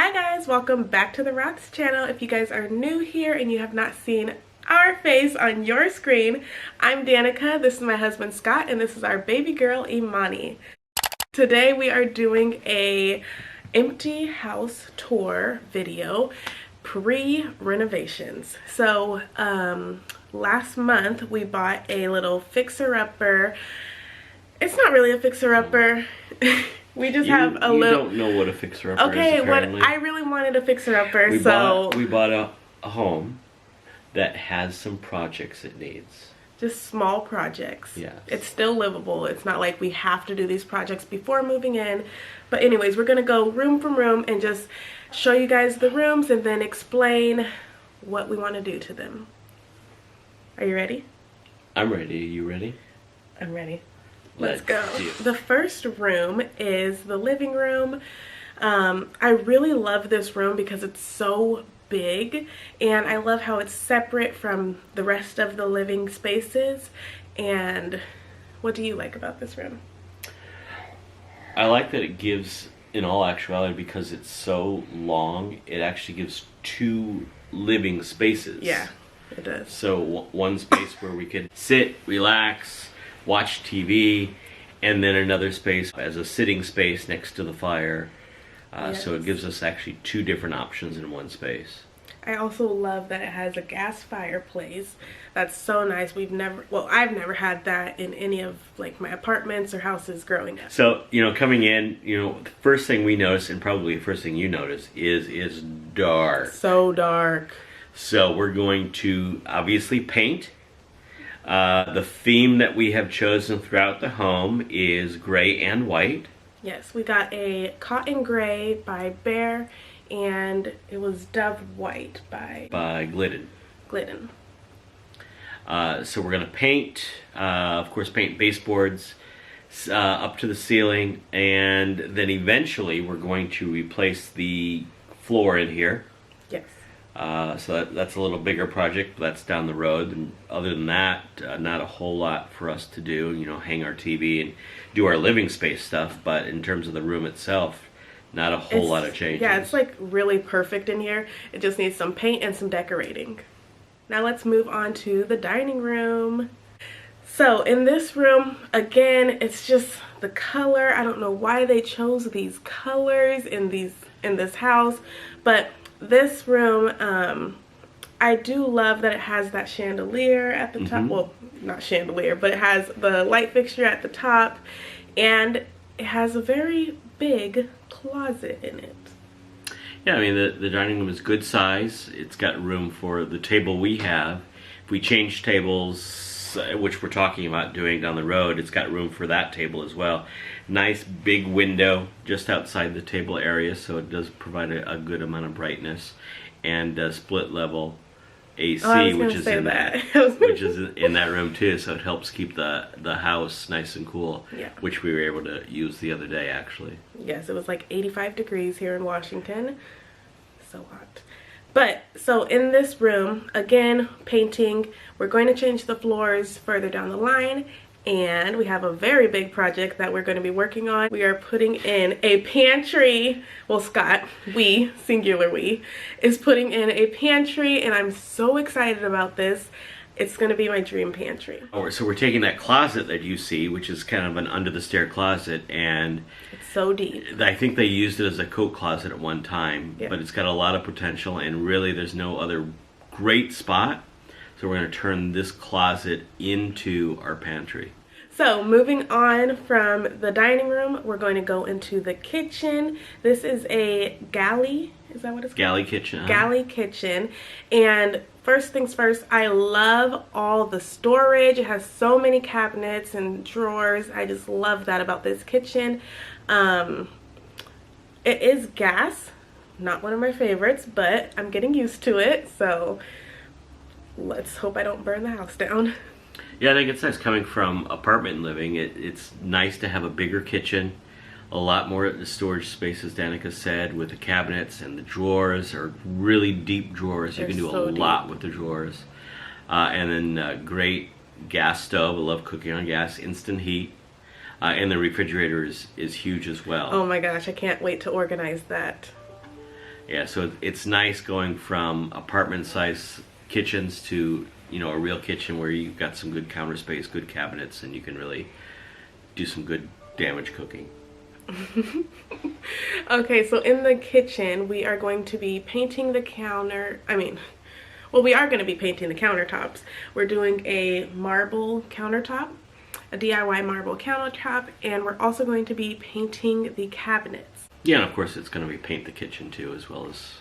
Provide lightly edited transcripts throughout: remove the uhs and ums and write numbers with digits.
Hi guys, welcome back to the Roth's channel. If you guys are new here and you have not seen our face on your screen, I'm Danica, this is my husband Scott, and this is our baby girl Imani. Today we are doing a empty house tour video pre-renovations. So last month we bought a little fixer-upper. It's not really a fixer-upper. We just have a little... You don't know what a fixer-upper is, apparently. I really wanted a fixer-upper, so... We bought a home that has some projects it needs. Just small projects. Yes. It's still livable. It's not like we have to do these projects before moving in. But anyways, we're going to go room from room and just show you guys the rooms and then explain what we want to do to them. Are you ready? I'm ready. Are you ready? I'm ready. Let's go. The first room is the living room. I really love this room because it's so big, and I love how it's separate from the rest of the living spaces. And what do you like about this room? I like that it gives, in all actuality, because it's so long, it actually gives two living spaces. Yeah, it does. So one space where we could sit, relax, watch TV, and then another space as a sitting space next to the fire. Yes. So it gives us actually two different options in one space. I also love that it has a gas fireplace. That's so nice. I've never had that in any of like my apartments or houses growing up. So, coming in, the first thing we notice, and probably the first thing you notice, is dark. So dark. So we're going to obviously paint. The theme that we have chosen throughout the home is gray and white. Yes, we got a cotton gray by Behr, and it was dove white by Glidden. So we're going to paint, of course, paint baseboards up to the ceiling, and then eventually we're going to replace the floor in here. Yes. So that's a little bigger project, but that's down the road. And other than that, not a whole lot for us to do. Hang our TV and do our living space stuff. But in terms of the room itself, not a whole lot of changes. Yeah, it's like really perfect in here. It just needs some paint and some decorating. Now let's move on to the dining room. So in this room, again, it's just the color. I don't know why they chose these colors in this house, but this room, I do love that it has that chandelier at the top. Well, not chandelier, but it has the light fixture at the top, and it has a very big closet in it. Yeah, I mean, the dining room is good size. It's got room for the table we have. If we change tables, which we're talking about doing down the road, it's got room for that table as well. Nice big window just outside the table area, so it does provide a good amount of brightness, and split level AC, which is in that room too, so it helps keep the house nice and cool. Yeah. Which we were able to use the other day, actually. Yes, it was like 85 degrees here in Washington. So hot. But so in this room, again, painting. We're going to change the floors further down the line, and we have a very big project that we're going to be working on. We are putting in a pantry. Well, Scott, singular we, is putting in a pantry, and I'm so excited about this. It's going to be my dream pantry. So we're taking that closet that you see, which is kind of an under-the-stair closet, and it's so deep. I think they used it as a coat closet at one time, yeah. But it's got a lot of potential, and really there's no other great spot. So we're going to turn this closet into our pantry. So moving on from the dining room, we're going to go into the kitchen. This is a galley. Is that what it's called? Galley kitchen. Galley kitchen. And first things first, I love all the storage. It has so many cabinets and drawers. I just love that about this kitchen. It is gas. Not one of my favorites, but I'm getting used to it. So let's hope I don't burn the house down. Yeah, I think it's nice coming from apartment living. It's nice to have a bigger kitchen, a lot more storage space, as Danica said, with the cabinets, and the drawers are really deep drawers. You can do a lot with the drawers. And then great gas stove. I love cooking on gas, instant heat. And the refrigerator is huge as well. Oh my gosh, I can't wait to organize that. Yeah, so it's nice going from apartment-size kitchens to, a real kitchen where you've got some good counter space, good cabinets, and you can really do some good damage cooking. Okay, so in the kitchen, we are going to be painting the we are going to be painting the countertops. We're doing a marble countertop, a DIY marble countertop, and we're also going to be painting the cabinets. Yeah, and of course it's going to be paint the kitchen too, as well as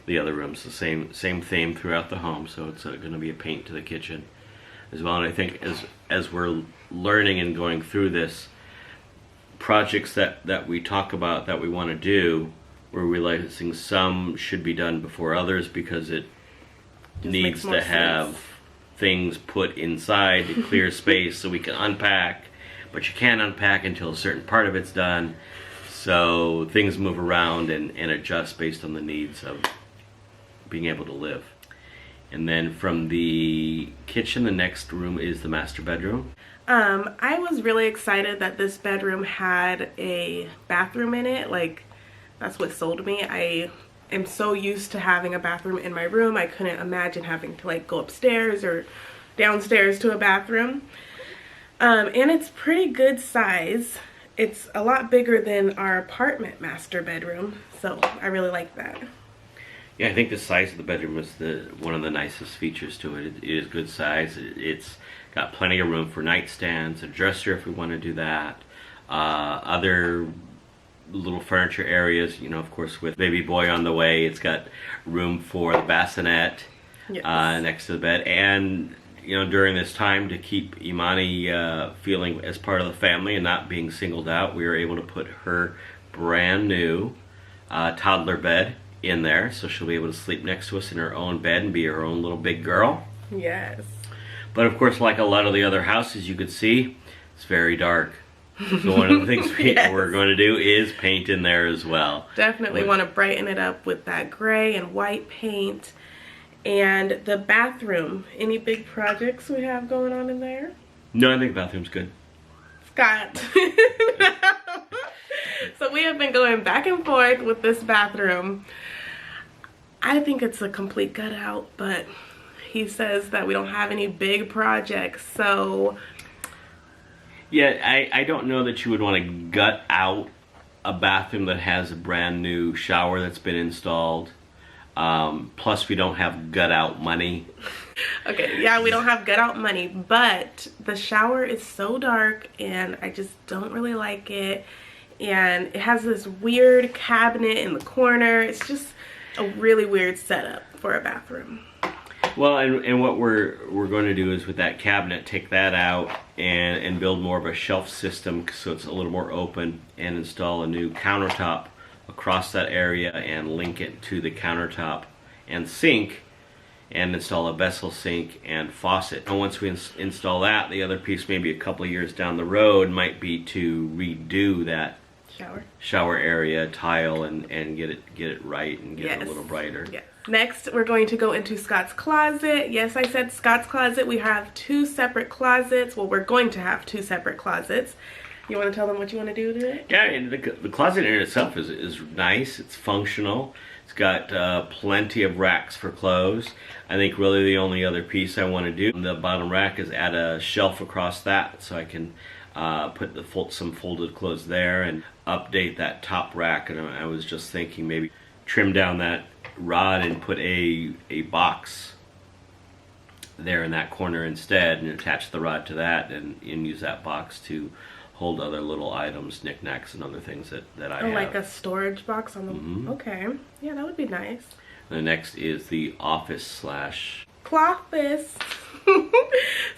the other rooms. The same theme throughout the home, so it's going to be a paint to the kitchen as well. And I think as we're learning and going through this, projects that we talk about that we want to do, we're realizing some should be done before others because it needs to have things put inside to clear space so we can unpack, but you can't unpack until a certain part of it's done. So things move around and adjust based on the needs of being able to live. And then from the kitchen, the next room is the master bedroom. I was really excited that this bedroom had a bathroom in it. Like, that's what sold me. I am so used to having a bathroom in my room. I couldn't imagine having to like go upstairs or downstairs to a bathroom. And it's pretty good size. It's a lot bigger than our apartment master bedroom, so I really like that. Yeah, I think the size of the bedroom is one of the nicest features to it. It is good size. It's got plenty of room for nightstands, a dresser if we want to do that. Other little furniture areas, of course with baby boy on the way, it's got room for the bassinet. Yes. Next to the bed. And during this time, to keep Imani feeling as part of the family and not being singled out, we were able to put her brand new toddler bed in there, so she'll be able to sleep next to us in her own bed and be her own little big girl. Yes. But of course, like a lot of the other houses you could see, it's very dark. So one of the things we're going to do is paint in there as well. Definitely want to brighten it up with that gray and white paint. And the bathroom, any big projects we have going on in there? No, I think the bathroom's good. Scott. So we have been going back and forth with this bathroom. I think it's a complete gut out, but he says that we don't have any big projects, so... Yeah, I don't know that you would want to gut out a bathroom that has a brand new shower that's been installed. Plus we don't have gut out money. Okay, yeah, we don't have gut out money, but the shower is so dark and I just don't really like it. And it has this weird cabinet in the corner. It's just a really weird setup for a bathroom. Well, and what we're going to do is with that cabinet, take that out and build more of a shelf system so it's a little more open, and install a new countertop across that area and link it to the countertop and sink, and install a vessel sink and faucet. And once we install that, the other piece maybe a couple of years down the road might be to redo that shower area tile and get it right and get it a little brighter. Yes. Next, we're going to go into Scott's closet. Yes, I said Scott's closet. We have two separate closets. Well, we're going to have two separate closets. You want to tell them what you want to do to it? Yeah, and the closet in itself is nice. It's functional. It's got plenty of racks for clothes. I think really the only other piece I want to do in the bottom rack is add a shelf across that so I can put some folded clothes there and update that top rack. And I was just thinking maybe trim down that rod and put a box there in that corner instead, and attach the rod to that and use that box to hold other little items, knickknacks and other things that I have. Like a storage box on the... Okay. Yeah, that would be nice. The next is the office / cloffice.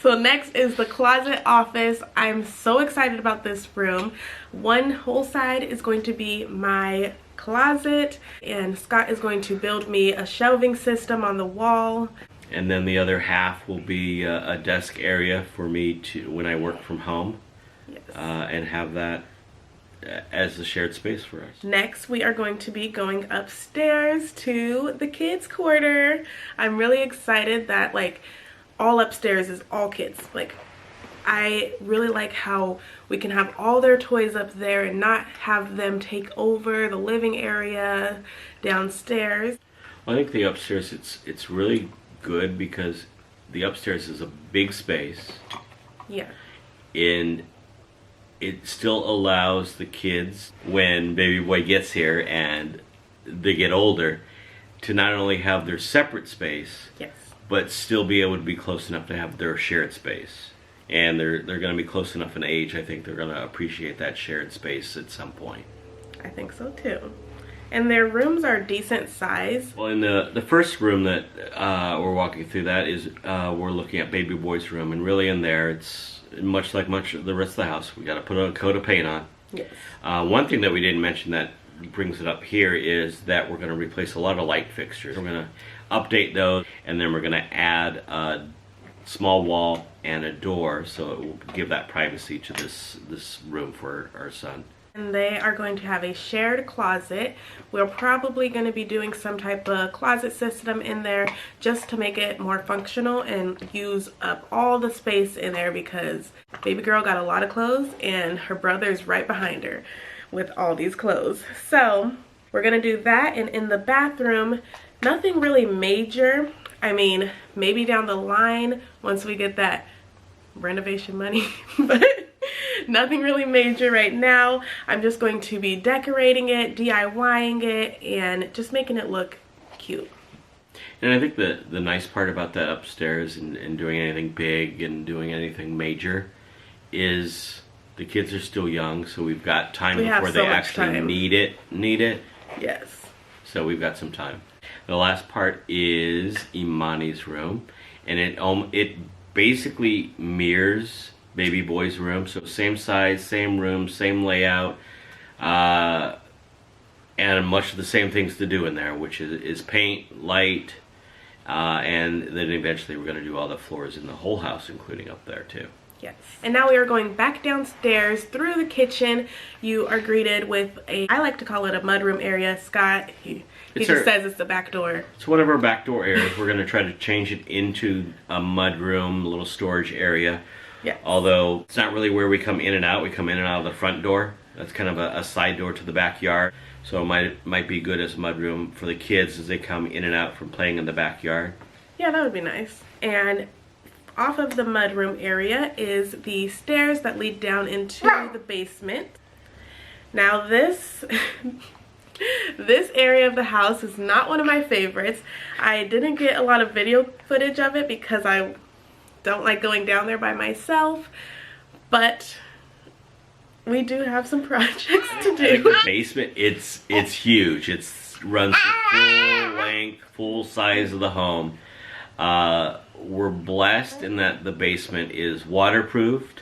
So next is the closet office. I'm so excited about this room. One whole side is going to be my closet, and Scott is going to build me a shelving system on the wall. And then the other half will be a desk area for me to when I work from home. Yes. And have that as a shared space for us. Next, we are going to be going upstairs to the kids' quarter. I'm really excited that like all upstairs is all kids. Like I really like how we can have all their toys up there and not have them take over the living area downstairs. Well, I think the upstairs, it's really good because the upstairs is a big space. Yeah. And it still allows the kids, when baby boy gets here and they get older, to not only have their separate space, Yes. but still be able to be close enough to have their shared space. And they're going to be close enough in age, I think they're going to appreciate that shared space at some point. I think so too. And their rooms are decent size. Well, in the first room that we're walking through, that is, we're looking at baby boy's room, and really in there, it's much like much of the rest of the house. We got to put a coat of paint on. Yes. One thing that we didn't mention that brings it up here is that we're going to replace a lot of light fixtures. We're going to update those, and then we're going to add a small wall and a door, so it will give that privacy to this room for our son. And they are going to have a shared closet. We're probably going to be doing some type of closet system in there just to make it more functional and use up all the space in there, because baby girl got a lot of clothes and her brother's right behind her with all these clothes. So we're going to do that. And in the bathroom, nothing really major. I mean, maybe down the line once we get that renovation money, but nothing really major right now. I'm just going to be decorating it, DIYing it, and just making it look cute. And I think the nice part about that upstairs and doing anything big and doing anything major is the kids are still young, so we've got time before they actually need it. Yes. So we've got some time. The last part is Imani's room, and it basically mirrors baby boy's room, so same size, same room, same layout, and much of the same things to do in there, which is paint, light, and then eventually we're going to do all the floors in the whole house, including up there too. Yes. And now we are going back downstairs through the kitchen. You are greeted with I like to call it a mudroom area. Scott, he just says it's the back door. It's one of our back door areas. We're going to try to change it into a mudroom, a little storage area. Yeah. Although it's not really where we come in and out. We come in and out of the front door. That's kind of a side door to the backyard. So it might be good as a mudroom for the kids as they come in and out from playing in the backyard. Yeah, that would be nice. And off of the mudroom area is the stairs that lead down into the basement. Now this this area of the house is not one of my favorites. I didn't get a lot of video footage of it because I don't like going down there by myself, but we do have some projects to do. The basement, it's huge. It runs the full length, full size of the home. We're blessed in that the basement is waterproofed,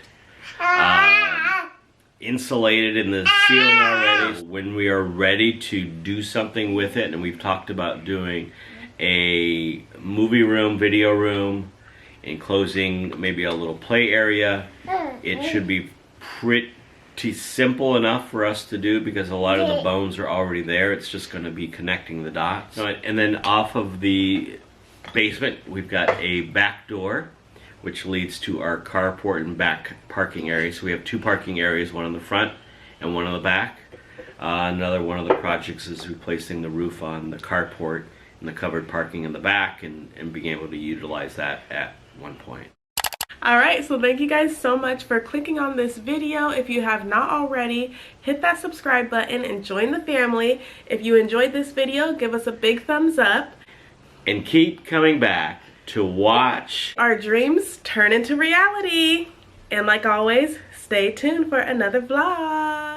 insulated in the ceiling already. When we are ready to do something with it, and we've talked about doing a movie room, video room, enclosing maybe a little play area, it should be pretty simple enough for us to do because a lot of the bones are already there. It's just going to be connecting the dots. And then off of the basement, we've got a back door which leads to our carport and back parking area. So we have two parking areas, one on the front and one on the back. Another one of the projects is replacing the roof on the carport and the covered parking in the back, and being able to utilize that at one point. Alright, so thank you guys so much for clicking on this video. If you have not already, hit that subscribe button and join the family. If you enjoyed this video, give us a big thumbs up. And keep coming back to watch our dreams turn into reality. And like always, stay tuned for another vlog.